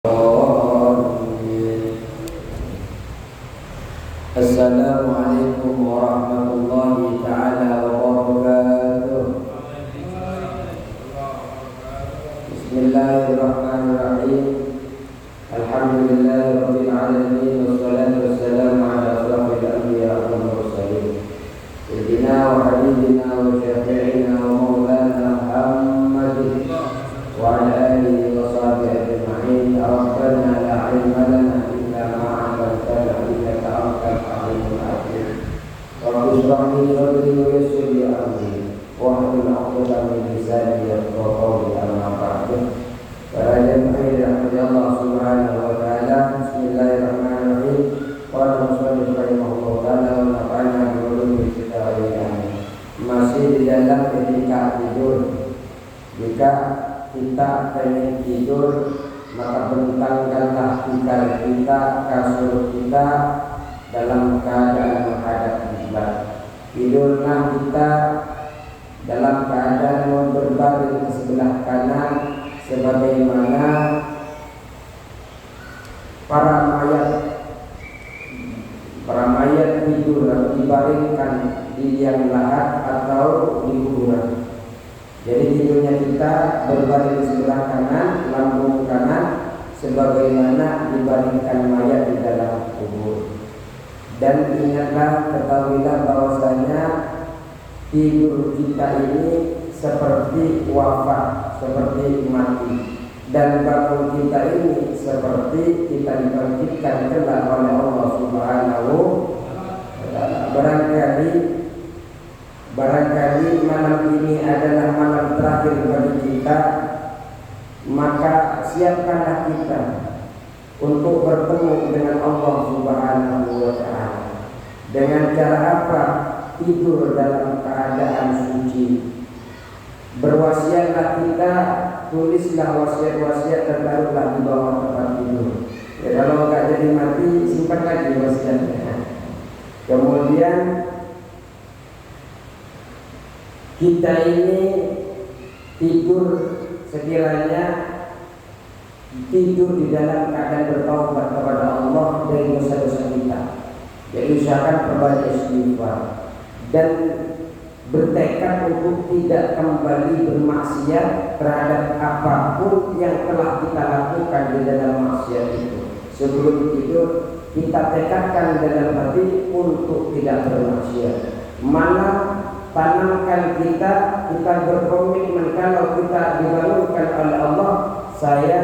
Assalamualaikum warahmatullahi ta'ala wabarakatuh. Bismillahirrahmanirrahim. Alhamdulillahi rabbil alamin. Wassalatu wassalamu ala asyrafil anbiya wal mursalin sayyidina wa habibina wa syafi'ina wa maulana Muhammadin wa ala alihi wa sahbihi ajma'in. Rabbana la ilma lana illa ma 'allamtana innaka antal alimul hakim. Rabbi shrah li sadri wa yassir li amri wahlul 'uqdatam min lisani yafqahu qawli. Amma ba'du. Para jemaah yang dirahmati Allah Subhanahu wa taala, bismillahirrahmanirrahim. Qala musannif rahimahullah taala wa nafa'ana bi ulumi kitabih. Masih di dalam ketika tidur. Jika kita pengen tidur, maka bentangkanlah tikar kita, kasur kita dalam keadaan menghadap kiblat. Tidurlah kita dalam keadaan berbaring ke sebelah kanan, sebagaimana para mayat tidur dibaringkan di liang lahat atau di kuburan. Jadi tidurnya kita berbaring di sebelah kanan, lambung kanan, sebagaimana dibaringkan mayat di dalam kubur. Dan ingatlah, ketahuilah bahwasanya tidur kita ini seperti wafat, seperti mati. Dan bangun kita ini seperti kita dibangkitkan kelak oleh Allah Subhanahu wa ta'ala. Barangkali malam ini adalah malam terakhir bagi kita, maka siapkanlah kita untuk bertemu dengan Allah Subhanahu wa ta'ala. Dengan cara apa? Tidur dalam keadaan suci. Berwasiatlah kita, tulislah wasiat-wasiat, tertaruhlah di bawah tempat tidur. Ya, kalau enggak jadi mati, simpan lagi wasiatnya. Kemudian kita ini tidur, sekiranya tidur di dalam keadaan bertaubat kepada Allah dari dosa-dosa kita. Jadi usahakan perbanyak istighfar dan bertekad untuk tidak kembali bermaksiat terhadap apapun yang telah kita lakukan di dalam maksiat itu. Sebelum tidur kita tekadkan dalam hati untuk tidak bermaksiat. Malam tanamkan kita berkomitmen, kalau kita dibangunkan oleh Allah, saya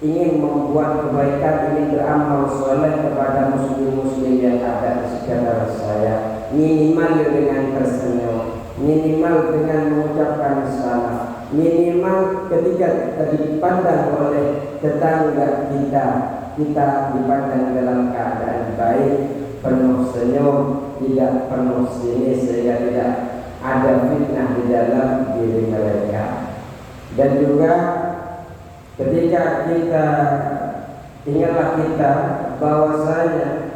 ingin membuat kebaikan, ingin beramal soleh kepada muslim-muslim yang ada di sekitar saya. Minimal dengan tersenyum, minimal dengan mengucapkan salam, minimal ketika kita dipandang oleh tetangga kita dipandang dalam keadaan baik, penuh senyum, tidak penuh sinis, sehingga tidak ada fitnah di dalam diri mereka. Dan juga ketika kita ingatlah kita bahwasanya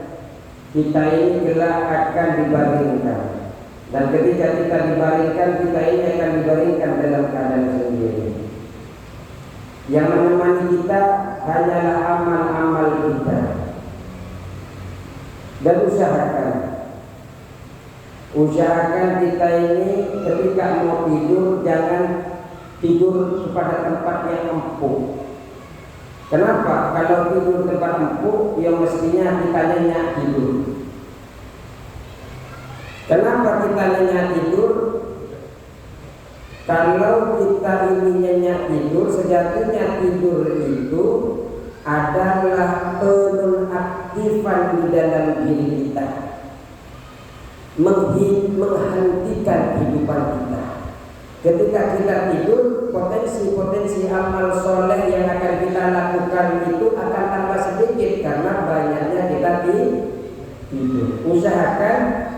kita ini kelak akan dibaringkan, dan ketika kita dibaringkan, kita ini akan dibaringkan dalam keadaan sendiri. Yang menemani kita hanyalah amal-amal kita. Dan usahakan kita ini ketika mau tidur jangan tidur pada tempat yang empuk. Kenapa? Kalau tidur tempat empuk, yang mestinya kita nyenyak tidur. Kenapa kita nyenyak tidur? Kalau kita ini nyenyak tidur, sejatinya tidur itu adalah penonaktifan di dalam diri kita, menghentikan kehidupan kita. Ketika kita tidur, potensi-potensi amal soleh yang akan kita lakukan itu akan tambah sedikit karena banyaknya kita tidur. Usahakan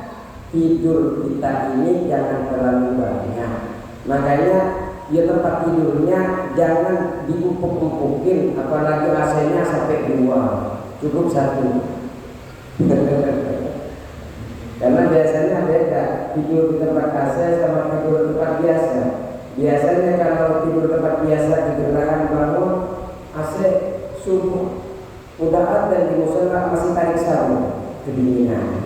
tidur kita ini jangan terlalu banyak. Makanya ya tempat tidurnya jangan diumpuk-umpukin, apalagi AC-nya sampai 2, cukup 1. Karena biasanya beda tidur di tempat AC sama tidur di tempat biasa. Biasanya kalau tidur tempat biasa di gergahan bangun AC subuh udah ada di musola masih tarik sabun, kedinginan.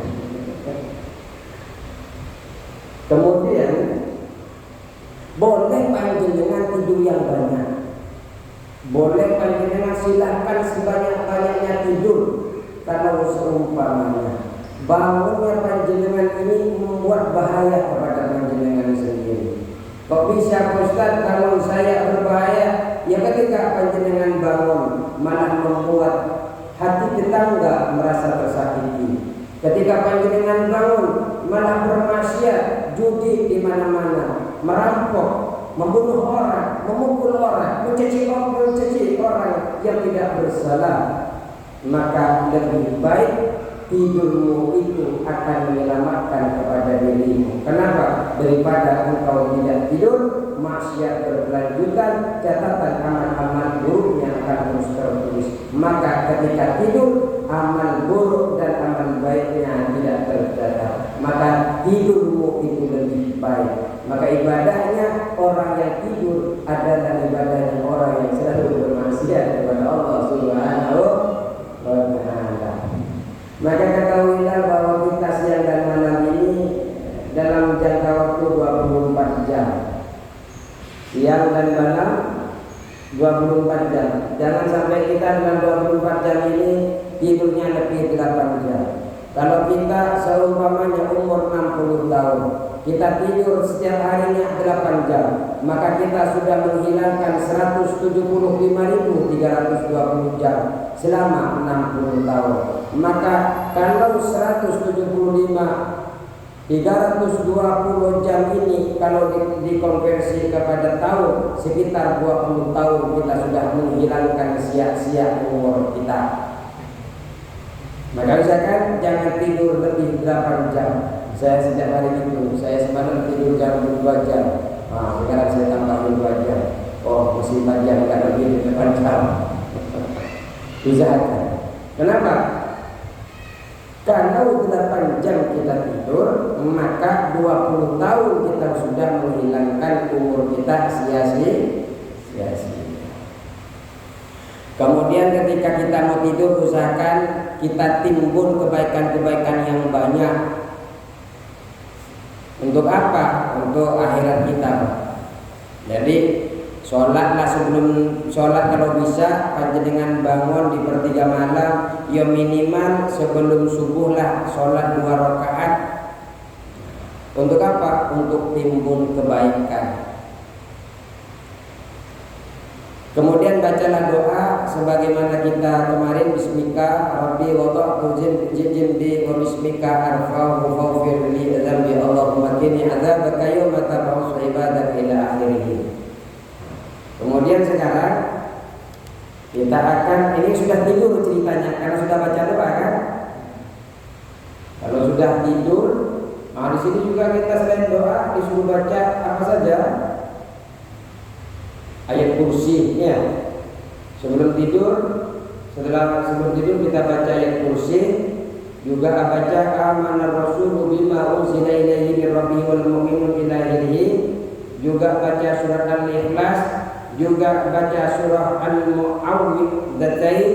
Kemudian boleh panjenengan tidur yang banyak. Boleh panjenengan silahkan sebanyak-banyaknya tidur. Kalau seumpamanya bangunnya panjenengan ini membuat bahaya kepada panjenengan sendiri. Kok bisa Ustaz kalau saya berbahaya? Ya ketika panjenengan bangun malah membuat hati tetangga merasa tersakiti. Ketika panjenengan bangun malah bermaksiat, judi di mana-mana, merampok, membunuh orang, memukul orang, mencaci orang yang tidak bersalah, maka lebih baik tidurmu itu akan menyelamatkan kepada dirimu. Kenapa? Daripada engkau tidak tidur, maksiat berkelanjutan, catatan amal-amal buruk yang akan terus tertulis. Maka ketika tidur, amal buruk dan amal baiknya tidak tercatat. Maka tidurmu itu lebih baik. Maka ibadahnya orang yang tidur adalah ibadahnya orang yang selalu bermaksiat kepada Allah Subhanahu wa Ta'ala. Maka ketahuilah bahwa kita siang dan malam ini dalam jangka waktu 24 jam. Siang dan malam 24 jam. Jangan sampai kita dalam 24 jam ini tidurnya lebih 8 jam. Kalau kita seumpamanya umur 60 tahun, kita tidur setiap harinya 8 jam, maka kita sudah menghilangkan 175.320 jam selama 60 tahun. Maka kalau 320 jam ini kalau dikonversi kepada tahun, sekitar 20 tahun kita sudah menghilangkan sia-sia umur kita. Maka misalkan jangan tidur lebih 8 jam. Saya sejak hari itu, saya semalam tidur jam 2 jam. Sekarang saya tambah 2 jam. Oh, masih 4 jam, tidak lebih 8 jam. Usahakan. Kenapa? Kalau 8 jam kita tidur, maka 20 tahun kita sudah menghilangkan umur kita sia-sia. Kemudian ketika kita mau tidur, usahakan kita timbun kebaikan-kebaikan yang banyak. Untuk apa? Untuk akhirat kita. Jadi sholatlah, sebelum sholat kalau bisa panjenengan bangun di sepertiga malam, ya minimal sebelum subuh lah sholat 2 rakaat. Untuk apa? Untuk timbun kebaikan. Kemudian bacalah doa sebagaimana kita kemarin, bismika rabbi wada'tu jimdi wa bismika arfa'u faghfir li dzambi Allahumma qini adzabaka yawma tab'us ibadaka ila akhirih. Kemudian sekarang kita akan, ini sudah tidur ceritanya karena sudah baca doa kan? Kalau sudah tidur, di sini juga kita selain doa disuruh baca apa saja? Ayat kursi ya. Sebelum tidur kita baca ayat kursi, juga baca amanar rasul bima unzila ilaihi min rabbih wal mu'minun ila akhirih, juga baca surat al-ikhlas, juga baca surah al-mu'awwidzatain,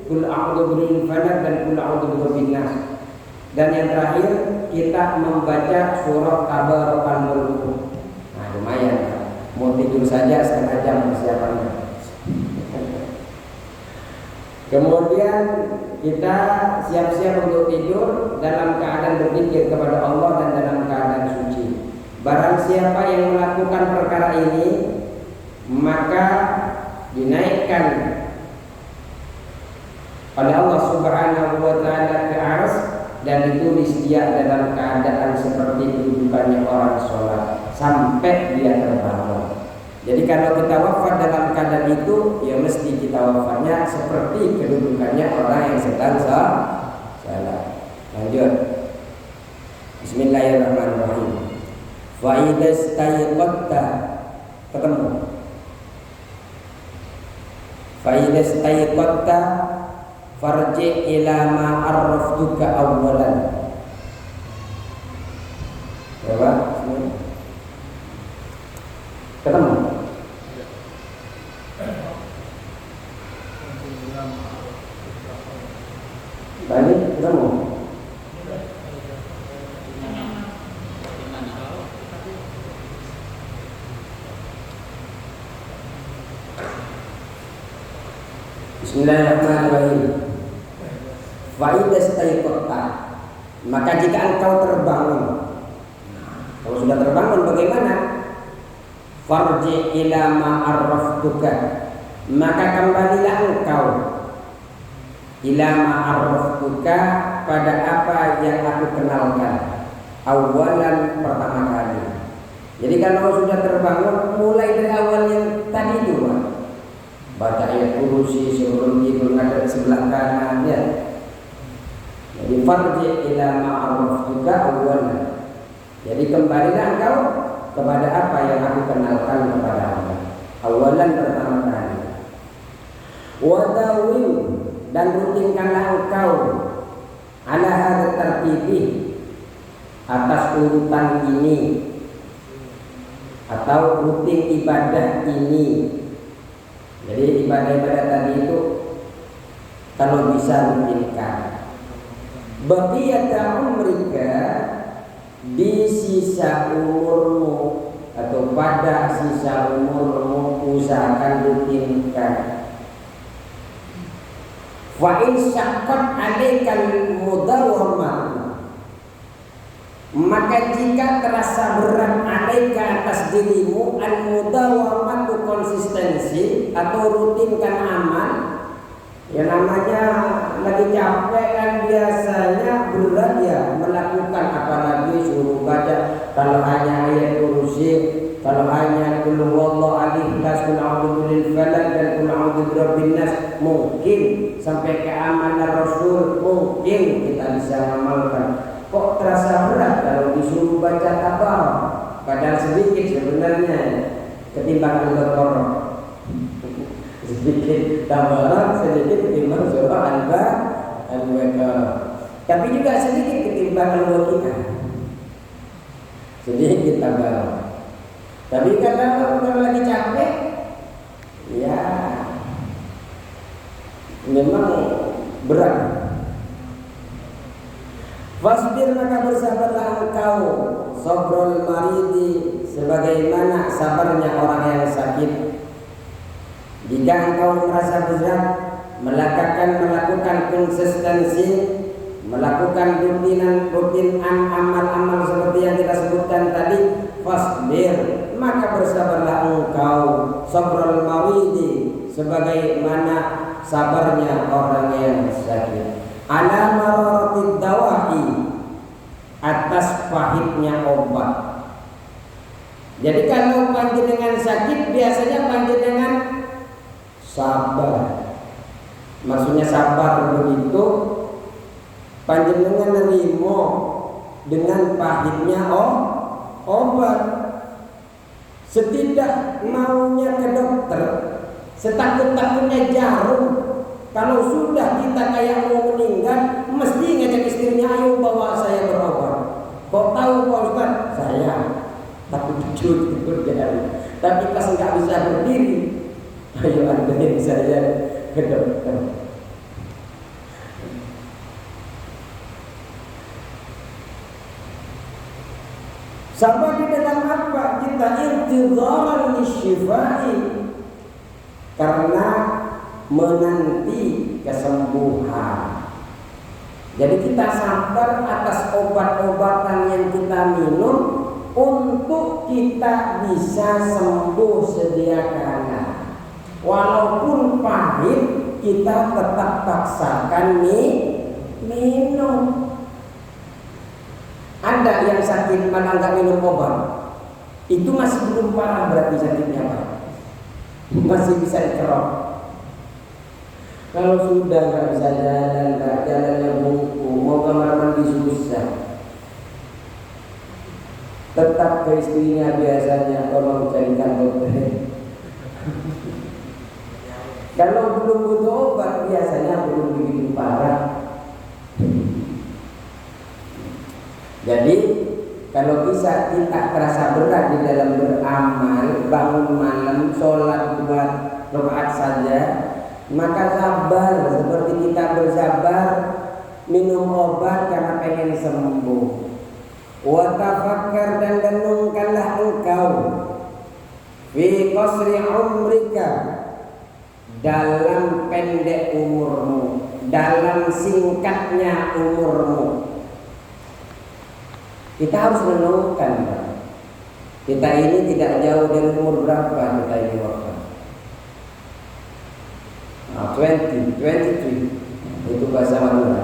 qul a'udzu birabbil falaq dan qul a'udzu birabbin nas. Dan yang terakhir kita membaca surah tabarakal mulk. Lumayan. Mau tidur saja setengah jam persiapannya. Kemudian kita siap-siap untuk tidur dalam keadaan berzikir kepada Allah dan dalam keadaan suci. Barang siapa yang melakukan perkara ini, maka dinaikkan oleh Allah Subhanahu wa Ta'ala ke arsy dan ditulis dia dalam keadaan seperti kedudukannya orang sholat sampai dia terbangun. Jadi kalau kita wafat dalam keadaan itu, ya mesti kita wafatnya seperti kedudukannya orang yang sedang salat. Lanjut. Bismillahirrahmanirrahim. Wa idza istayqadta, ketemu. Fa idza istayqadta farji ila ma arraftuka awwalan. Coba ketemu. Balik ketemu. Bismillahirrahmanirrahim. Faidah staiqta, maka jika engkau terbangun, kalau sudah terbangun bagaimana? Farji ila ma arraftuka, maka kembalilah engkau ila ma arraftuka, pada apa yang aku kenalkan awalan, pertama kali. Jadi kalau sudah terbangun, mulai dari awal yang tadi juga, baca ayat kursi sebelum itu ada sebelah kanan ya. Jadi farji ila ma arraftuka awalan, jadi kembalilah engkau kepada apa yang aku kenalkan kepada anda awalan, pertama kali. Wadawim, dan rutinkanlah engkau ala hadza tartibi, atas urutan ini atau rutin ibadah ini. Jadi ibadah-ibadah tadi itu kalau bisa rutinkan. Baqiyata umrika, di sisa umurmu atau pada sisa umurmu usahakan rutinkan. Fa in syaqqat 'alaikal mudawamah, maka jika terasa berat 'alaika, atas dirimu, al mudawamah, konsistensi atau rutinkan amal. Ya namanya lagi capek kan biasanya berat ya melakukan, apalagi suruh baca kalau hanya ayat kursi, kalau hanya qul huwallahu ahad, qul a'udzu birabbil falaq dan qul a'udzu birabbin nas, mungkin sampai ke amanah Rasul mungkin kita bisa mengamalkan. Kok terasa berat kalau disuruh baca tabarok, padahal sedikit sebenarnya ketimbang al-Baqarah. Sedikit tabarok, sedikit ketimbang surah Al-Baqarah. Tapi juga sedikit ketimbang Al-Waqiah. Sedikit tabarok. Tapi kalau lagi capek, ya memang berat. Fasbir, maka bersabarlah engkau, sabrul maridi, sebagaimana sabarnya orang yang sakit. Jika engkau merasa berat, melakukan konsistensi, melakukan rutinan amal-amal seperti yang kita sebutkan tadi, fasbir, maka bersabarlah engkau, sabrul maridi, sebagaimana sabarnya orang yang sakit. Ala mararatid dawa'i, atas pahitnya obat. Jadi kalau panjenengan sakit, biasanya panjenengan sabar. Maksudnya sabar begitu panjenengan nerimo dengan pahitnya obat. Setidak maunya ke dokter, setakut-takutnya jarum. Kalau sudah kita kayak mau meninggal, mesti ngajak istrinya, ayo bawa saya berobat. Kok tahu Pak Ustaz? Saya takut duduk kerjaan. Tapi pas nggak bisa berdiri, ayo anterin saya ke dokter. Sabar di dalam apa? Kita intidharan lisyifai, karena menanti kesembuhan. Jadi kita sabar atas obat-obatan yang kita minum untuk kita bisa sembuh sedia kala. Walaupun pahit, kita tetap paksakan minum. Ada yang sakit malah nggak minum obat, itu masih belum parah berarti sakitnya Pak, masih bisa dikerok. Kalau sudah nggak bisa jalan, nggak jalannya bungku, mau kamar mandi susah, tetap ke istrinya biasanya, tolong carikan dokter. Kalau belum butuh obat, biasanya belum begitu parah. Jadi kalau bisa kita terasa berat di dalam beramal, bangun malam, sholat 2 rakaat saja, maka sabar seperti kita bersabar minum obat karena pengen sembuh. Wa tafakkar, dan renungkanlah engkau fi qasri umrika, dalam pendek umurmu, dalam singkatnya umurmu. Kita harus renungkan, Pak. Kita ini tidak jauh dari umur berapa kita ini wafat? 23 itu bahasa Madura.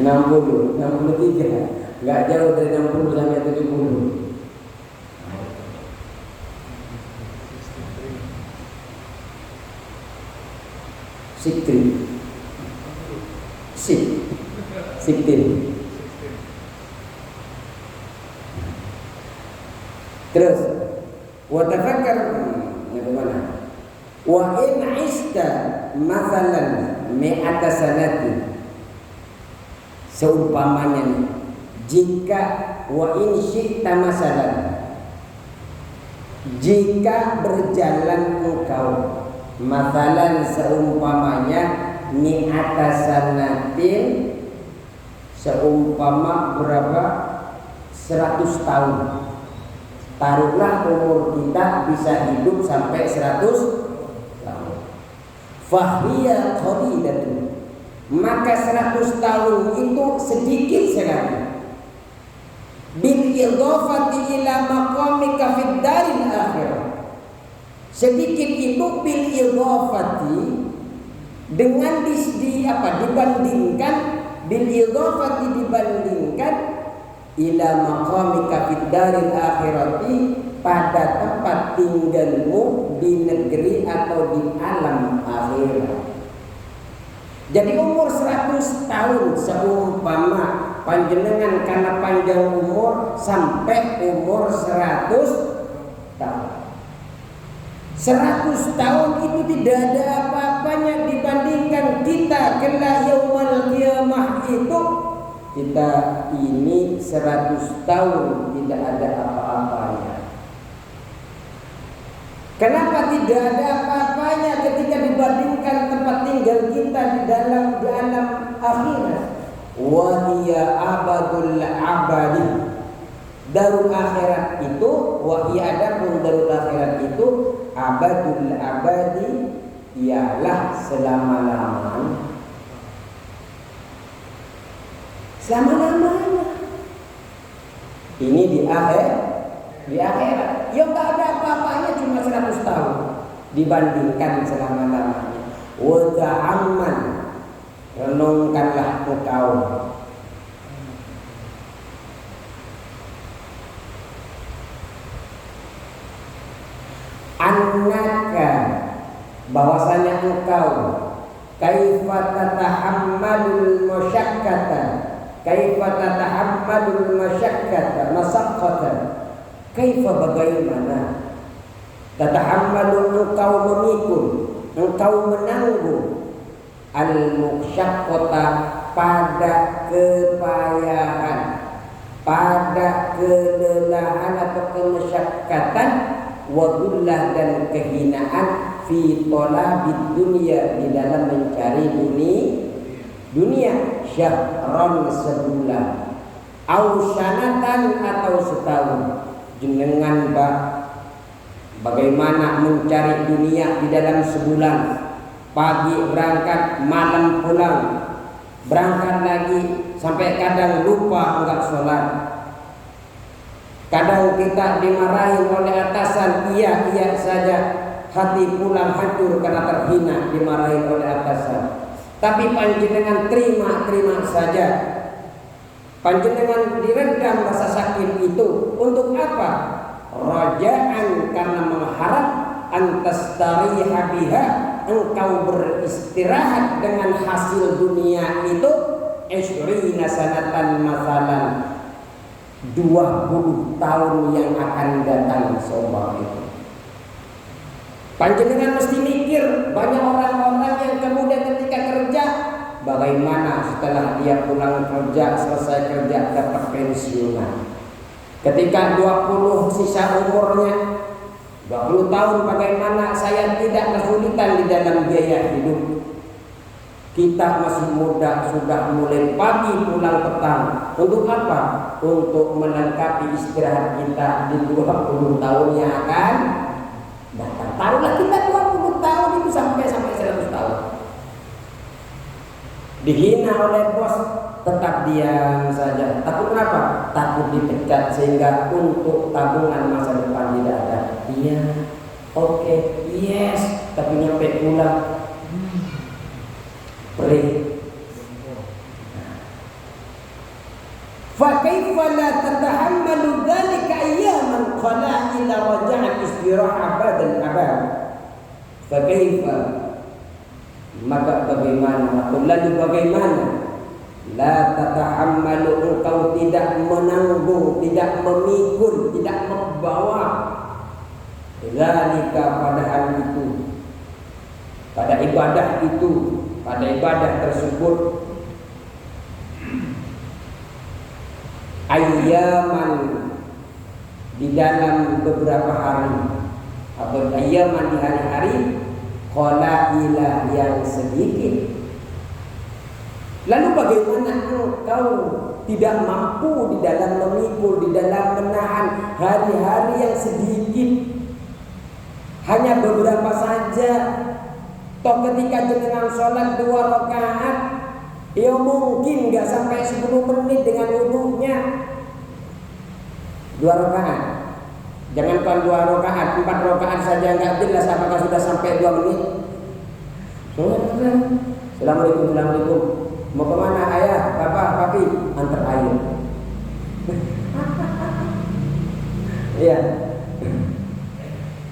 60, 63, nggak jauh dari 60 sampai 70. Siktin. Terus, wa tafakkar, bagaimana? Wa in ista mathalan mi'ata sanati, seumpamanya nih, jika wa in syi'ta masalan, jika berjalan engkau, mathalan seumpamanya, mi'ata sanatin, seumpama berapa? 100 tahun. Taruhlah umur kita bisa hidup sampai 100 tahun. Fahiya qalilatun, maka 100 tahun itu sedikit sekali. Bil idhafati ila maqamika fid daril akhirah. Sedikit itu bil idhafati, dengan dibandingkan, bil idhafati dibandingkan, ila maqamika fid daril akhirati, pada tempat tinggalmu di negeri atau di alam akhirat. Jadi umur 100 tahun seumpama panjenengan karena panjang umur sampai umur 100 tahun. 100 tahun itu tidak ada apa-apanya dibandingkan kita kala yaumul qiyamah itu. Kita ini 100 tahun tidak ada apa-apanya. Kenapa tidak ada apa-apanya ketika dibandingkan tempat tinggal kita di dalam alam akhirat? Wa hiya abadul abadi. Darul akhirat itu, wa hiya adapun darul akhirat itu, abadul abadi, ialah selama-lamanya. Selama-lamanya. Ini di akhirat. Ya nggak ada apa-apanya, cuma 100 tahun dibandingkan selama-lamanya. Wa ta'amman, renungkanlah engkau. Annaka, bahwasanya engkau, kaifa tatahammalul masyaqqata, kaifa tatahammalul masyaqqata, masyaqqata, kaifa, bagaimana, tatahammalu, engkau memikul, engkau menanggung, al-musyaqqata, pada kepayahan, pada kelelahan atau kemusyaqqatan, wadullah, dan kehinaan, fi talabid dunia, di dalam mencari dunia, syahron, sebulan, au sanatan, atau setahun. Jenengan bagaimana mencari dunia di dalam sebulan? Pagi berangkat, malam pulang, berangkat lagi, sampai kadang lupa enggak sholat. Kadang kita dimarahi oleh atasan, iya saja, hati pulang hancur karena terhina, dimarahi oleh atasan. Tapi panjenengan terima saja. Panjenengan diredam rasa sakit itu untuk apa? Raja'an, karena mengharap, antastariha biha, engkau beristirahat dengan hasil dunia itu, 20 sanatan masalan, 20 tahun yang akan datang seumpama itu. Panjenengan mesti mikir, banyak orang-orang yang kemudian ketika kerja, bagaimana setelah dia pulang kerja, selesai kerja, dapat pensiunan. Ketika 20 sisa umurnya, 20 tahun, bagaimana saya tidak kesulitan di dalam biaya hidup. Kita masih muda sudah mulai pagi pulang petang. Untuk apa? Untuk melengkapi istirahat kita di 20 tahun yang akan datang. Taruhlah kita 20 tahun itu sampai 100 tahun. Dihina oleh bos, tetap diam saja. Takut kenapa? Takut dipecat, sehingga untuk tabungan masa depan tidak ada. Iya, oke, yes, tapi nyampe pulang perih. فكيف لا تتحمل ذلك أياما قلائل رجعت استراحة بعد الأبد. فكيف, maka bagaimana, atau lalu bagaimana, la tatahammalu, engkau tidak menanggung, tidak memikul, tidak membawa zalika, pada hal itu, pada ibadah itu, pada ibadah tersebut, ayyaman, di dalam beberapa hari, atau ayyaman di hari-hari, qalailah, yang sedikit. Lalu bagaimana engkau tidak mampu di dalam memikul, di dalam menahan hari-hari yang sedikit, hanya beberapa saja. Toh ketika jenengan sholat 2 rakaat, ya mungkin nggak sampai 10 menit dengan wudunya. 2 rakaat, jangankan 2 rakaat, 4 rakaat saja nggak jelas apakah sudah sampai 2 menit. Assalamualaikum, assalamualaikum. Mau kemana ayah, bapak, papi? Antar air. Iya.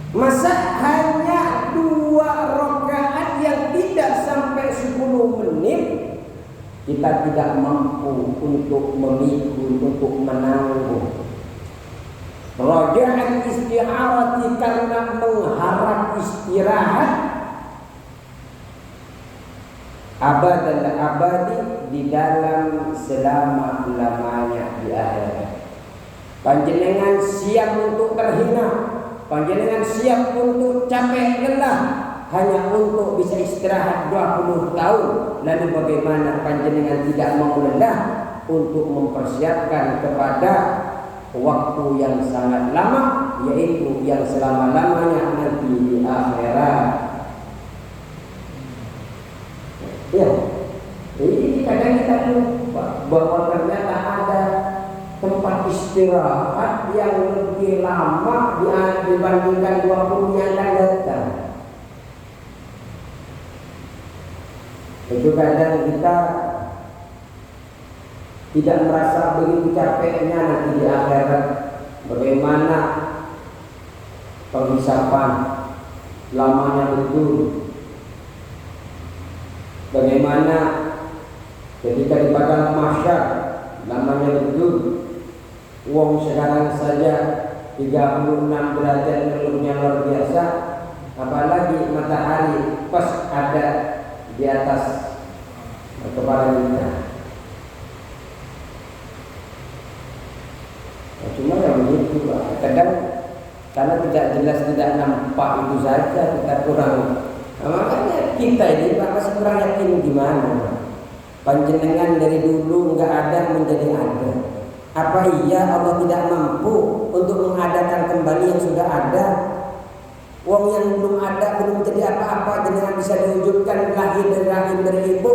Masa hanya 2 rakaat yang tidak sampai 10 menit kita tidak mampu untuk memikul, untuk menanggung. Raja'an istiharati, karena mengharap istirahat, abadan abadi, di dalam selama-lamanya di akhirat. Panjenengan siap untuk terhina, panjenengan siap untuk capek lelah hanya untuk bisa istirahat 20 tahun. Lalu bagaimana panjenengan tidak mau lelah untuk mempersiapkan kepada waktu yang sangat lama, yaitu yang selama-lamanya nanti di akhirat. Ya, ini kadang kita lupa bahwa ternyata ada tempat istirahat yang lebih lama dibandingkan 20 yang akan datang. Itu kadang kita tidak merasa begitu capeknya nanti di akhirat. Bagaimana penghisapan, lamanya betul. Bagaimana ketika di padang mahsyar, lamanya betul. Wong sekarang saja 36 derajat ngeluhnya luar biasa, apalagi matahari pas ada di atas kepala kita. Nah, cuma yang begitu, kadang karena tidak jelas, tidak nampak itu saja kita kurang. Nah, makanya kita ini masih kurang yakin gimana. Panjenengan dari dulu nggak ada menjadi ada. Apa iya Allah tidak mampu untuk mengadakan kembali yang sudah ada? Wong yang belum ada, belum jadi apa-apa, jenengan bisa diwujudkan lahir dari rahim dari ibu.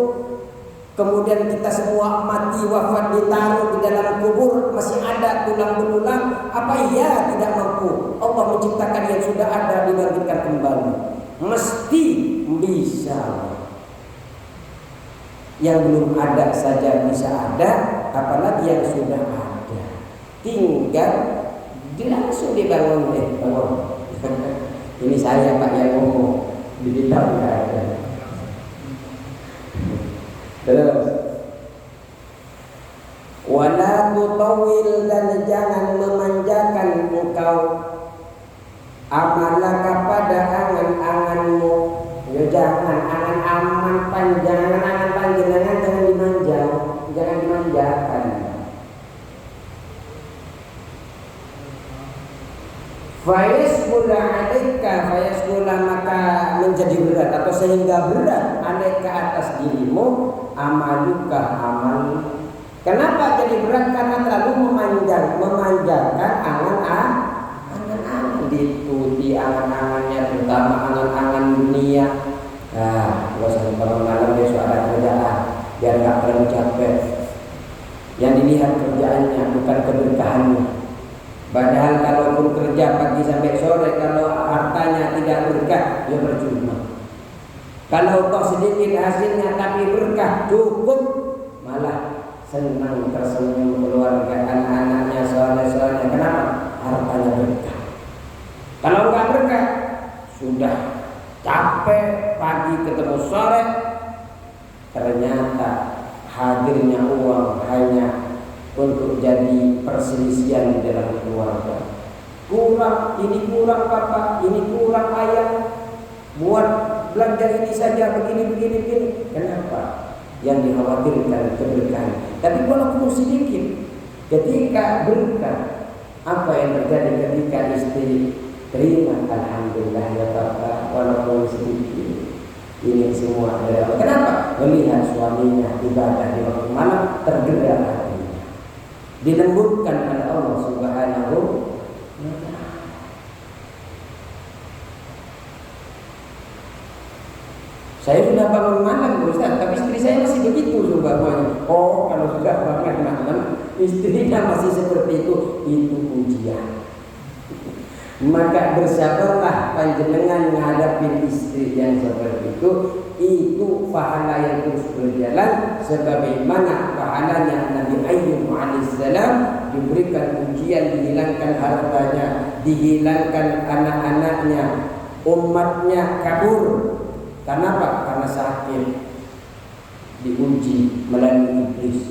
Kemudian kita semua mati, wafat, ditaruh di dalam kubur, masih ada tulang belulang. Apa iya tidak mampu Allah menciptakan yang sudah ada dibangkitkan kembali? Mesti bisa. Yang belum ada saja bisa ada, apalagi yang sudah ada. Tinggal langsung dibangun, bangun. Ini saya Pak yang ngomong, di kitab nggak ada. Terus, wala tutawil, dan jangan memanjakan engkau amalaka pada angan-anganmu. Ya jangan angan-angan panjang, angan panjenengan jangan dimanjang, jangan dimanjakan. Fayasbula alaika, fayasbula, maka menjadi berat atau sehingga berat alaika atas dirimu. dirimu, amaluka amal. Kenapa jadi berat? Karena terlalu memanjakan angan-angan, diikuti angan-angannya, terutama angan-angan dunia. Nah, gak usah malam besok ada kerjaan, biar gak terlalu capek. Yang dilihat kerjaannya, bukan keberkahannya. Padahal kalaupun kerja pagi sampai sore, kalau hartanya tidak berkah, ya percuma. Kalau toh sedikit hasilnya tapi berkah, cukup, malah senang tersenyum keluarga, anak-anaknya, soalnya. Kenapa? Hartanya berkah. Kalau nggak berkah, sudah capek pagi ketemu sore, ternyata hadirnya uang hanya untuk jadi perselisihan di dalam keluarga. Kurang, ini kurang papa, ini kurang ayah. Buat belanja ini saja begini. Kenapa? Yang dikhawatirkan keberkahan. Tapi walaupun sedikit, ketika berkah, apa yang terjadi ketika istri terima? Alhamdulillah ya papa, walaupun sedikit. Ini semua dari Allah. Kenapa? Melihat suaminya ibadah di waktu malam, tergerak hatinya, dilembutkan oleh Allah Subhanahu wa ta'ala. Saya sudah bangun malam Ustaz, tapi istri saya masih begitu bangunnya. Oh, kalau sudah bangun malam, istrinya masih seperti itu ujian. Maka bersabarlah panjenengan menghadapi istri yang seperti itu pahala yang terus berjalan, sebagaimana pahalanya Nabi Ayyub alaihissalam diberikan ujian, dihilangkan hartanya, dihilangkan anak-anaknya, umatnya kabur. Kenapa? Karena sakit, diuji melalui iblis.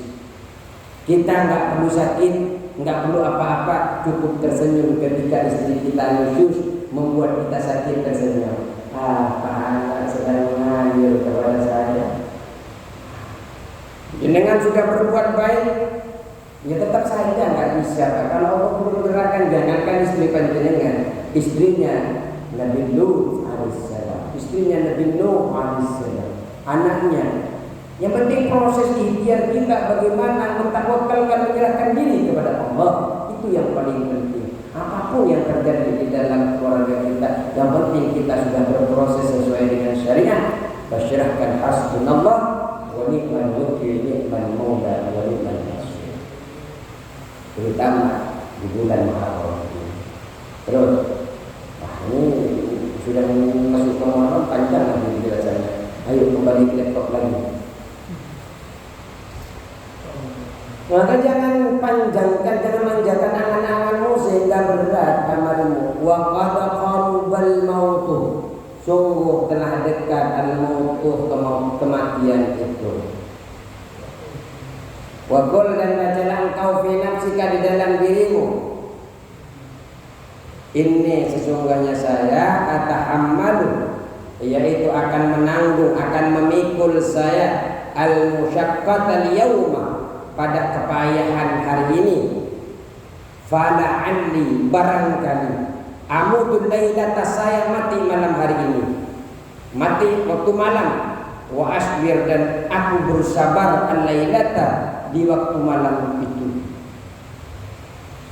Kita nggak perlu sakit, nggak perlu apa-apa, cukup tersenyum ketika istri kita nusyus, membuat kita sakit tersenyum. Pahala sedang mengalir kepada saya. Jenengan sudah berbuat baik, ya tetap saja nggak bisa. Kalau Allah bergerakan, jangankan istri panjenengan, istrinya Nabi Lut alaihissalam, istrinya Nabi Nuh alaihissalam, anaknya. Yang penting proses ikhtiar kita bagaimana mentawakalkan, menyerahkan diri kepada Allah, itu yang paling penting. Apapun yang terjadi di dalam keluarga kita, yang penting kita sudah berproses sesuai dengan syariat. Fasyirahkan hasbunallah wa ni'mal wakil, ni'mal maula wa ni'mal nasir. Terutama di bulan Muharram ini. Terus, ini sudah masuk ke Muharram, panjang lagi penjelasannya. Ayo kembali ke laptop lagi. Maka jangan panjangkan, jangan manjakan angan-anganmu sehingga berat amalmu. Wa qad qarubal mautu, sungguh telah dekat al-mautu, kematian itu. Wa qul, dan bacalah engkau fi nafsika, di dalam dirimu, ini sesungguhnya saya atahammalu, yaitu akan menanggung, akan memikul saya al-musyaqqata al-yawma, pada kepayahan hari ini. Fala'alli, barangkali, amutul lailata, saya mati malam hari ini, mati waktu malam. Wa asbir, dan aku bersabar al-lailata, di waktu malam itu.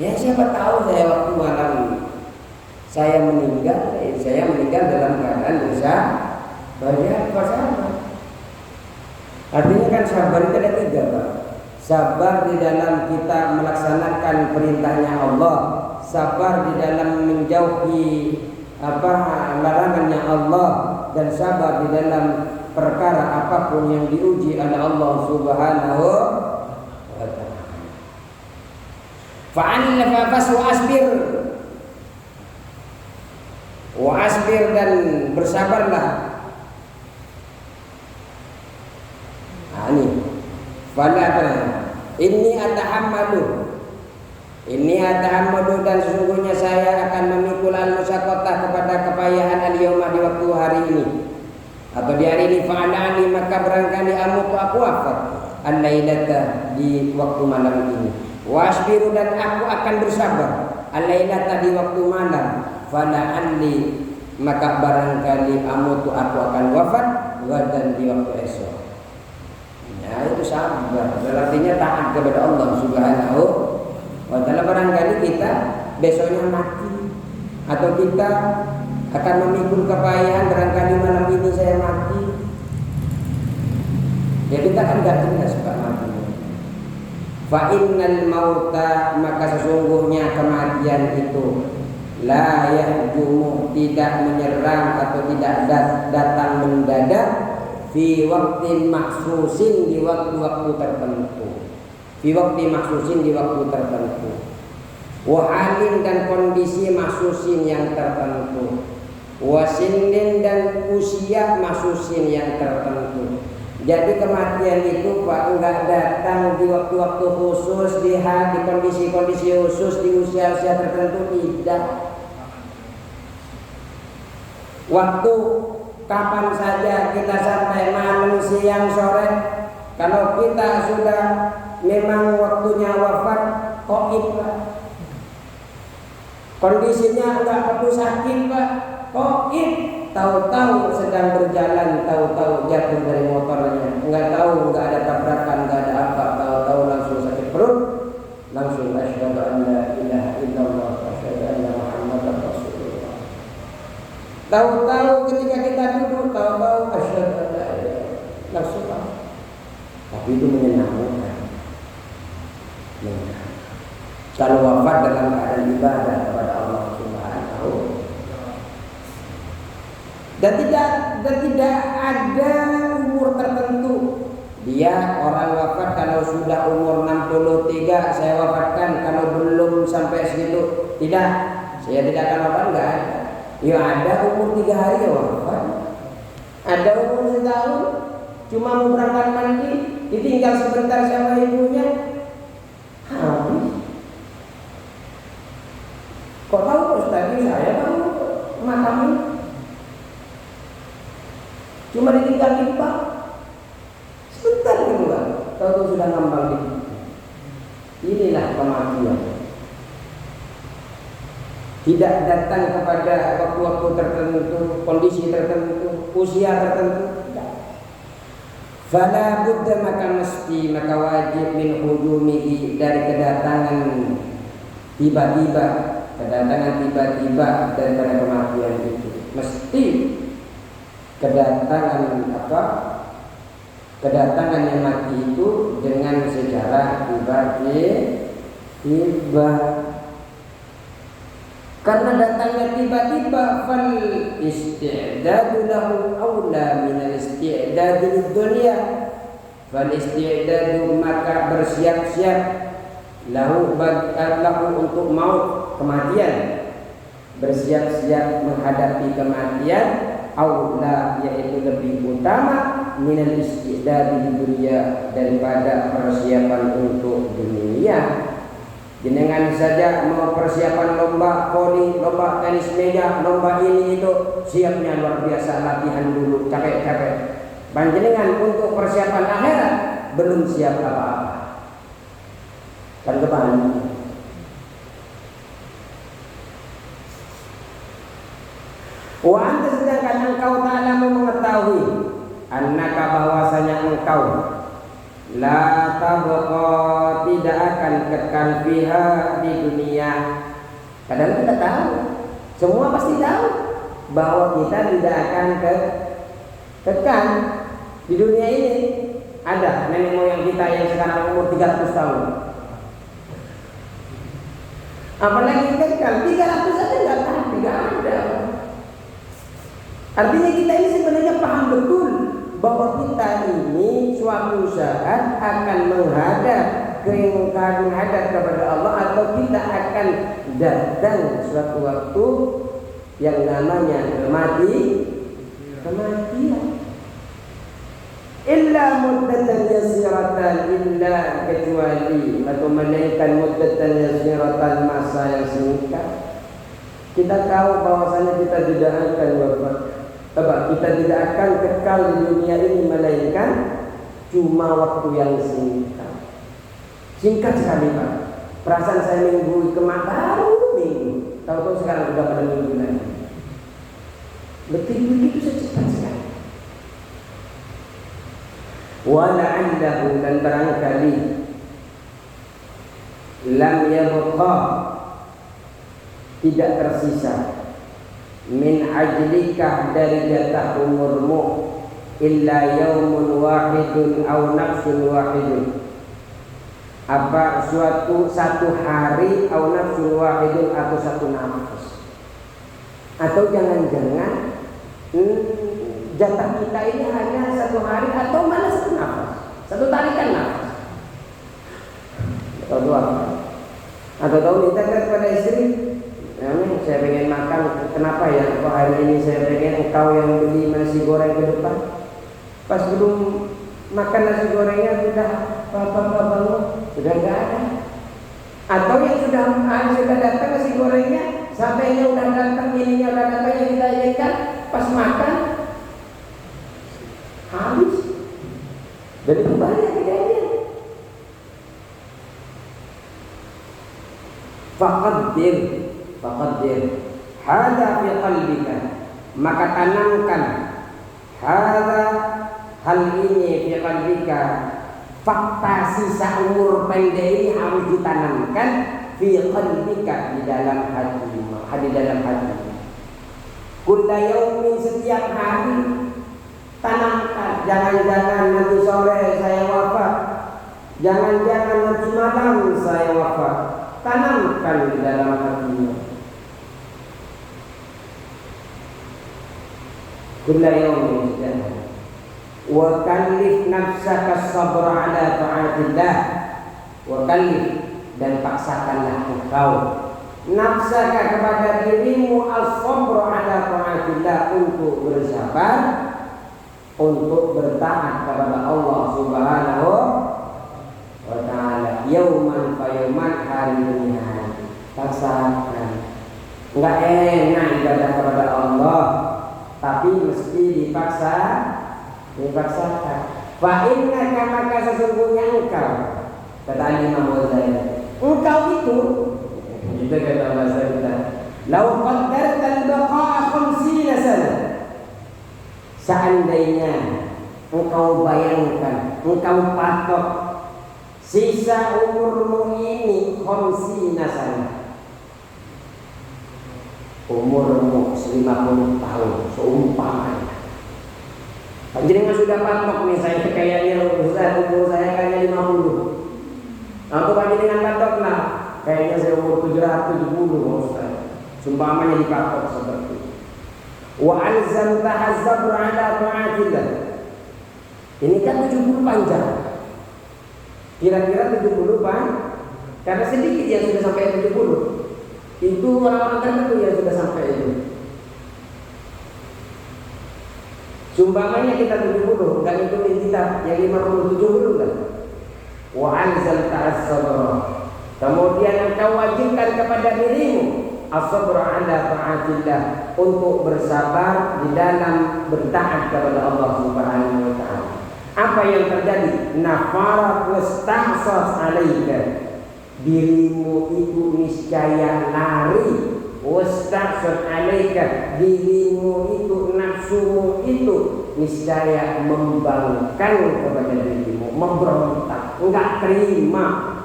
Ya siapa tahu saya waktu malam saya meninggal dalam keadaan banyak bersabar. Artinya kan sabar itu ada 3, Pak. Sabar di dalam kita melaksanakan perintahnya Allah, sabar di dalam menjauhi larangannya Allah, dan sabar di dalam perkara apapun yang diuji oleh Allah Subhanahu wa ta'ala. Fa'alla fasbir, wa asbir, dan bersabarlah. Ini Inni atahammalu, dan sesungguhnya saya akan memikul al-musyaqqah, kepada kepayahan al-yawma, di waktu hari ini, atau di hari ini. Fa'alani, maka barangkali amutu, aku wafat al-lailata, di waktu malam ini. Wasbiru, dan aku akan bersabar al-lailata, di waktu malam. Fala'alli, maka barangkali amutu, aku akan wafat gadan, di waktu esok. Ya itu sabar. Artinya taat kepada Allah Subhanahu wa taala. Barangkali kita besoknya mati atau kita akan memikul kepayahan, barangkali malam ini saya mati. Ya kita kan gak jelas Pak mati. Fa innal mauta, maka sesungguhnya kematian itu la yahjumu, tidak menyerang atau tidak datang mendadak, fi waktin maksusin, di waktu-waktu tertentu, fi waktu maksusin, di waktu tertentu, wa halin, dan kondisi maksusin yang tertentu, wa sinin, dan usia maksusin yang tertentu. Jadi kematian itu Pak enggak datang di waktu-waktu khusus, di kondisi-kondisi khusus, di usia-usia tertentu, tidak. Waktu kapan saja kita, sampai malam, siang, sore, kalau kita sudah memang waktunya wafat, qaid Pak. Kondisinya enggak perlu sakit Pak, qaid. Tahu-tahu sedang berjalan, tahu-tahu jatuh dari motornya, enggak tahu, enggak ada tabrakan, enggak ada apa, tahu-tahu langsung sakit perut, langsung asyhadu an la ilaha illallah wa asyhadu anna muhammadar rasulullah. Tahu-tahu ketika kita duduk, tahu-tahu asyhadu an la ilaha illallah, langsung. Tapi itu menyenangkan. Kalau wafat dalam keadaan ibadah kepada Allah Subhanahu, dan tidak ada umur tertentu. Dia orang wafat kalau sudah umur 63 saya wafatkan, kalau belum sampai segitu tidak, saya tidak akan wafat, enggak ada. Ya ada umur 3 hari ya wafat, ada umur setahun cuma mau berangkat mandi, ditinggal sebentar sama ibunya, habis. Kok tahu Ustaz? Saya tahu makamnya cuma ditinggalin Pak, sebentar kedua, tahu sudah ngambang di. Inilah kematian. Tidak datang kepada waktu-waktu tertentu, kondisi tertentu, usia tertentu. Fala budda, maka mesti, maka wajib, min hujumihi, dari kedatangan tiba-tiba, daripada kematian itu. Mesti kedatangan yang mati itu dengan secara tiba-tiba. Karena datangnya tiba-tiba, fal isti'dadu lahu aula min al-isti'dadi lid-dunya. Fal isti'dadu, maka bersiap-siap, lahu untuk maut, kematian, bersiap-siap menghadapi kematian, aula, yaitu lebih utama, minal istidad di dunia, daripada persiapan untuk dunia. Jenengan saja mau persiapan lomba voli, lomba tenis meja, lomba ini itu, siapnya luar biasa, latihan dulu capek-capek. Panjenengan untuk persiapan akhirat belum siap apa-apa, kan kebalik. Wa anta, sedangkan engkau ta'lamu, mengetahui, annaka, bahwasanya engkau, la tabqa, tidak akan kekal, fiha, di dunia. Kadang kita tahu, semua pasti tahu bahwa kita tidak akan kekal di dunia ini. Ada nenek moyang kita yang sekarang umur 300 tahun, apalagi kekal 300 saja tidak ada. Artinya kita ini sebenarnya paham betul bahwa kita ini suatu saat akan menghadap kepada Allah, atau kita akan datang suatu waktu yang namanya kematian. Illa muddatan yasiratan, illa, kecuali atau melainkan muddatan yasiratan, masa yang singkat. Kita tahu bahwasanya kita tidak akan wafat. Kita tidak akan kekal di dunia ini, melainkan cuma waktu yang singkat. Singkat sekali Pak. Perasaan saya minggu kemarin, tahu-tahu sekarang sudah pada minggu lagi. Begitu secepat sekali. wa la'allahu dan barangkali lam yabqa tidak tersisa min ajlika dari jatah umurmu illa yaumun wahidun aw nafsun wahidun, apa satu hari aw nafsun wahidun atau satu nafas, atau jangan-jangan jatah kita ini hanya satu hari atau malah satu nafas, satu tarikan nafas. Atau dua, atau tahu minta kepada istri, saya pengen makan, kenapa ya kok hari ini saya pengen engkau yang beli nasi goreng ke depan, pas belum makan nasi gorengnya sudah bapak sudah nggak ada, atau yang sudah datang nasi gorengnya sampainya udah datang, ininya udah datang yang kita inginkan, pas makan habis. Jadi kembali kejadian. Faqaddir hadza fi qalbika, maka tanamkan hadza hal ini fi qalbika, fakta sisa umur pendek ini harus ditanamkan fi qalbika, di dalam hati. Kulla yaumin, setiap hari tanamkan, jangan-jangan nanti sore saya wafat, jangan-jangan nanti malam saya wafat, tanamkan di dalam hatimu. Kulla yaumin wa kallif nafsaka sabra ala ta'atillah, wa kallif, dan paksakanlah engkau nafsaka, kepada dirimu, as-sabra ala ta'atillah, untuk bersabar, untuk bertaat kepada Allah Subhanahu wa ta'ala, yauman fa yauman, hari demi hari. Paksakan. Enggak enak ibadah kepada Allah, tapi mesti dipaksakan. Fa innaka, maka sesungguhnya engkau, kata Imam Ghazali, engkau itu kata bahasa kita, lau qaddarta al-baqa'a 50 sana, seandainya engkau bayangkan, engkau patok sisa umurmu ini 50 sana, umurmu 50 tahun seumpamanya. Panjenengan sudah patok nih, saya kayaknya Ustaz, umur saya kayaknya 50. Atau panjenengan patok lah, kayaknya saya umur 770 Ustaz. Seumpamanya dipatok seperti itu. Wa alzamtaha sabra ala ta'atillah. Ini kan 70 panjang. Kira-kira 70 karena sedikit yang sudah sampai 70. Itu orang-orang tertentu yang sudah sampai itu. Sumbangannya kita 70, enggak ngikutin kita yang 50 70 kan. Wa anzalta as-sabra, kemudian engkau wajibkan kepada dirimu as-sabra ala ta'atillah, untuk bersabar di dalam bertaat kepada Allah Subhanahu wa ta'ala. Apa yang terjadi? Nafara wastahsas alaika, dirimu itu niscaya lari, wastahsas alaika, dirimu itu, nafsumu itu niscaya membangkang kepada dirimu, memberontak, enggak terima.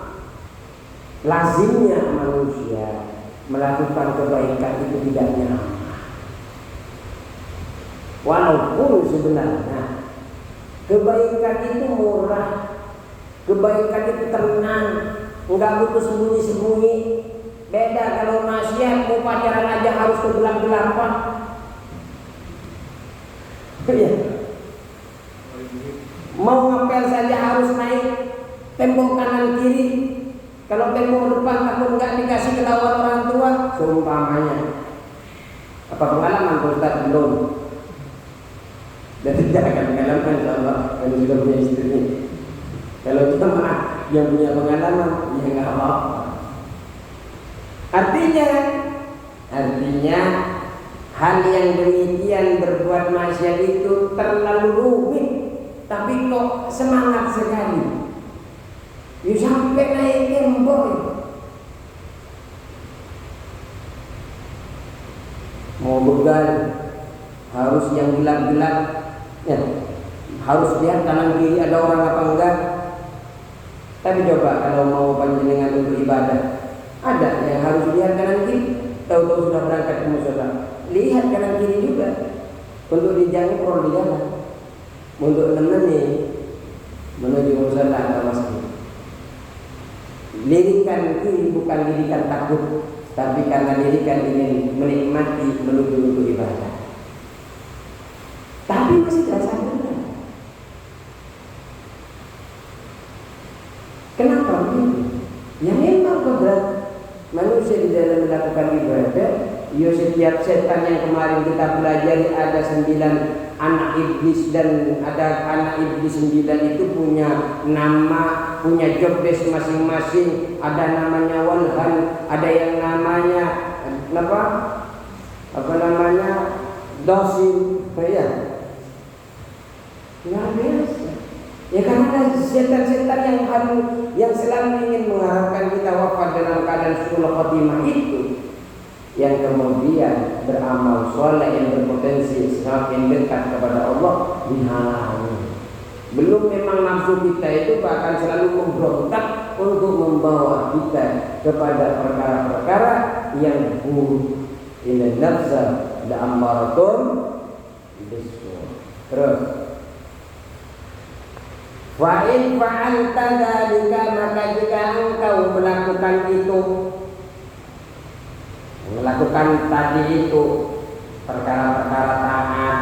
Lazimnya manusia melakukan kebaikan itu tidak nyaman, walaupun sebenarnya kebaikan itu murah, kebaikan itu tenang, enggak butuh sembunyi-sembunyi. Beda kalau maksiat, mau pacaran aja harus ke gelap-gelapan. Iya. Mau ngapel saja harus naik tembok kanan kiri. Kalau tembok depan takut enggak dikasih ketahuan orang tua, seumpamanya. Apa pengalaman Ustaz? Belum. Dan tidak akan pengalaman insyaallah kalau sudah punya istri. Kalau kita yang punya pengalaman, ya enggak apa-apa. Artinya hal yang demikian, berbuat maksiat itu terlalu rumit, tapi kok semangat sekali. Sampai naik tembok. Mau begal harus yang gelap-gelap, ya. harus lihat kanan kiri ada orang apa enggak. Tapi coba kalau mau panjenengan untuk ibadah, ada yang harus lihat kanan kiri. Tahu-tahu sudah berangkat ke musyola, lihat kanan kiri juga. Untuk dijangkau di jalan, untuk menemani menuju musyola atau masjid. Lirikan kiri bukan lirikan takut, tapi karena lirikan ingin menikmati menuju untuk ibadah. Tapi masih terasa benar. Kenapa begitu? Ya memang berat manusia di dalam melakukan ibadah. Ya setiap setan yang kemarin kita pelajari ada 9 anak iblis, dan ada anak iblis 9 itu punya nama, punya job desk masing-masing. Ada namanya walhan, ada yang namanya apa namanya dosin, ya. Luar biasa. Ya karena setan-setan yang selalu ingin mengharapkan kita wafat dalam keadaan su'ul khotimah itu, yang kemudian beramal soleh yang berpotensi semakin dekat kepada Allah dihalangi. Belum memang nafsu kita itu bahkan selalu memberontak untuk membawa kita kepada perkara-perkara yang buruk. Inna nafsa la'ammaratun bisu'. Terus wa in fa'alta dzalika, maka jika engkau melakukan tadi itu perkara-perkara taat,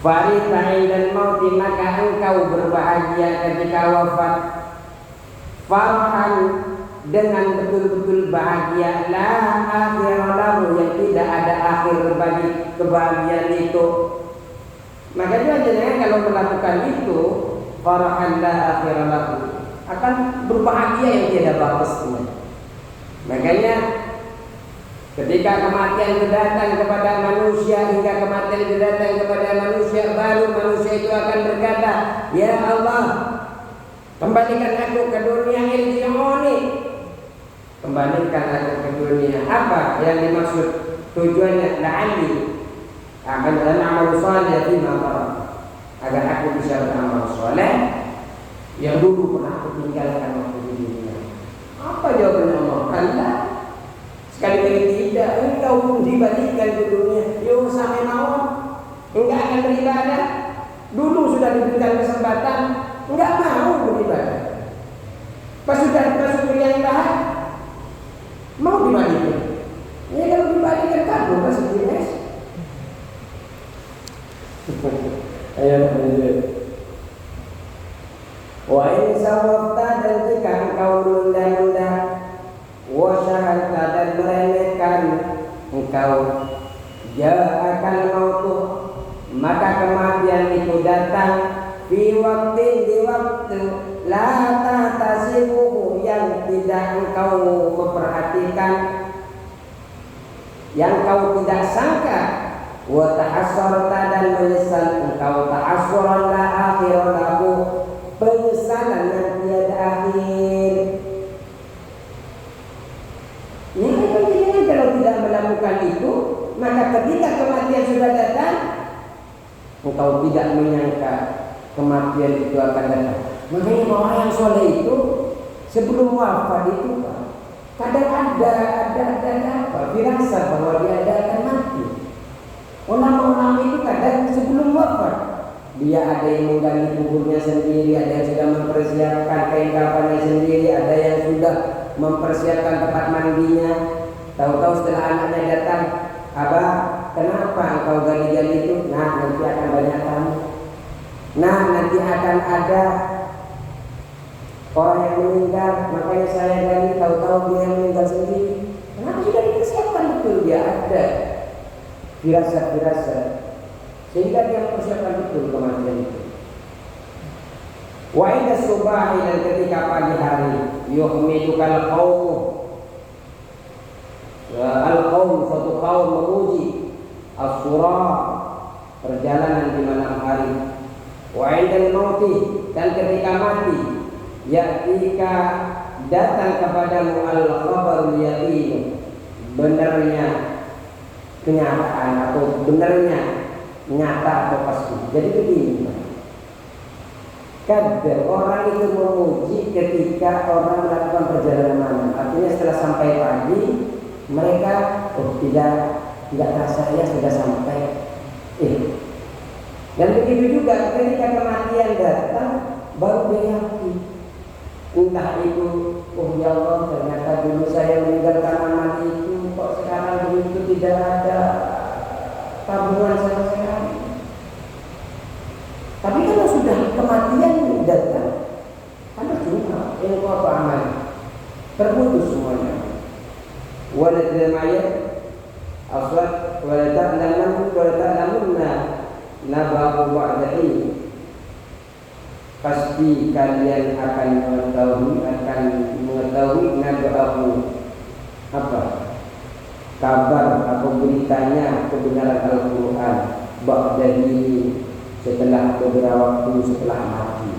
farita dan mauti, maka engkau berbahagia ketika wafat, farhan dengan betul-betul bahagia, la akhir lahu, yang tidak ada akhir bagi kebahagiaan itu. Maka jangan kalau melakukan itu, farhan la akhir lahu, akan berbahagia yang tidak batasnya. Makanya ketika kematian itu datang kepada manusia, hingga kematian itu datang kepada manusia, baru manusia itu akan berkata, ya Allah, kembalikan aku ke dunia irji'uni. Kembalikan aku ke dunia. Apa yang dimaksud? Tujuannya la'alli akan amal saleh fi ma tarak, agar aku bisa beramal saleh yang dulu pernah aku tinggalkan waktu di dunia. Apa jawabannya Allah? Allah sekali-kali tidak, engkau pun dibalikan ke dunia. Yo sampai mau enggak akan beribadah. Dulu sudah diberikan kesempatan, enggak mau beribadah. Pas sudah masuk ke yang lain, mau dibalikan. Ya kalau dibalikan kabur pasti jelas. Wa in sawafta, dan jika engkau menunda-nunda, wa syahadta, dan meremehkan engkau, ja'akal mautu, maka kematian itu datang, fi waktin, di waktu, la tahtasibuhu, yang tidak engkau memperhatikan, yang kau tidak sangka, wa tahassarta, dan menyesal engkau, tahassuran la akhir lahu, penyesalan yang tiada akhir. Ya, kalau tidak melakukan itu, maka ketika kematian sudah datang, engkau tidak menyangka kematian itu akan datang. Makanya orang yang soleh itu sebelum wafat itu, kadang ada firasat bahwa dia akan mati. Ulama-ulama itu kadang sebelum wafat, dia ada yang menggali kuburnya sendiri, ada yang sudah mempersiapkan kain kafannya sendiri, ada yang sudah mempersiapkan tempat mandinya. Tahu-tahu setelah anaknya datang, Abah, kenapa engkau gali-gali itu? Nah, nanti akan banyak tamu. Nah, nanti akan ada orang yang meninggal, makanya saya gali. Tahu-tahu dia meninggal sendiri. Kenapa sudah dipersiapkan betul? Dia ada firasat-firasat, sehingga dia mempersiapkan betul kematian itu. Wa idza subahi, dan ketika pagi hari, yuhmidukal qaum, al-qaum, suatu kaum memuji, as-surah, perjalanan di malam hari. Wa idza mauti, dan ketika mati, ya'tika, datang kepadamu al-khabarul yaqin, benarnya kenyataan atau benarnya nyata atau pasti. Jadi begini, kadang orang itu memuji ketika orang melakukan perjalanan malam. Artinya setelah sampai pagi mereka tidak rasa ya sudah sampai. Dan begitu juga ketika kematian datang baru dia yakin. Entah itu, oh ya Allah, ternyata dulu saya meninggalkan amal itu, kok sekarang begitu tidak ada tabungan sama sekali. Tapi kalau sudah kematian datang, ada cuma yang apa amal terputus semuanya. Walad mayat aswad walatamunna nabahu ba'dahi. Pasti kalian akan mengetahui nabahu apa? Kabar atau beritanya kebenaran Al-Quran ba'dahi setelah beberapa waktu setelah mati.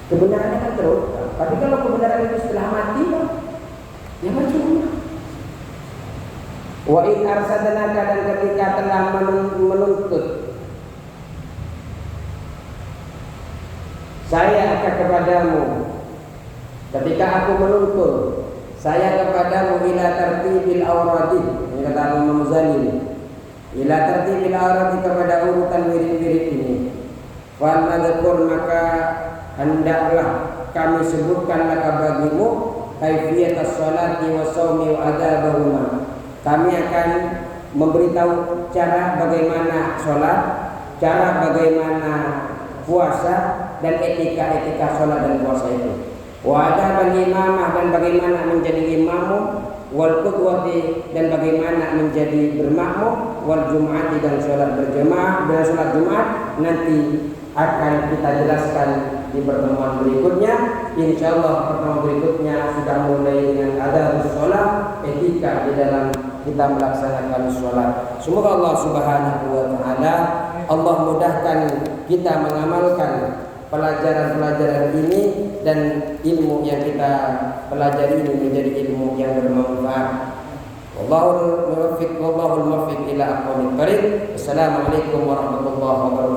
Kebenarannya kan terungkap. Tapi kalau kebenaran itu setelah mati, ya percuma. Wa in arsadnaka, dan ketika telah menuntut saya akan kepadamu, ketika aku menuntut saya kepadamu ila tartibil awradi, ini kata Imam Ghazali, ila tartibil awradi, kepada urutan wirid-wirid ini. Fal madkur, maka hendaklah kami sebutkan laka bagimu kaifiyat as-salati wa shaumi wa adabahuma. Kami akan memberitahu cara bagaimana sholat, cara bagaimana puasa, dan etika sholat dan puasa itu. Wa adabal imamah, dan bagaimana menjadi imammu, wal qudwati, dan bagaimana menjadi bermakmum, wal jum'ati, dan sholat berjamaah, dan sholat Jumat nanti akan kita jelaskan di pertemuan berikutnya. Insyaallah pertemuan berikutnya sudah mulai dengan adabus sholat, etika di dalam kita melaksanakan sholat. Semoga Allah Subhanahu wa taala Allah mudahkan kita mengamalkan pelajaran-pelajaran ini, dan ilmu yang kita pelajari ini menjadi ilmu yang bermanfaat. Wallahul muwaffiq ila aqwamit thariq. Assalamualaikum warahmatullahi wabarakatuh.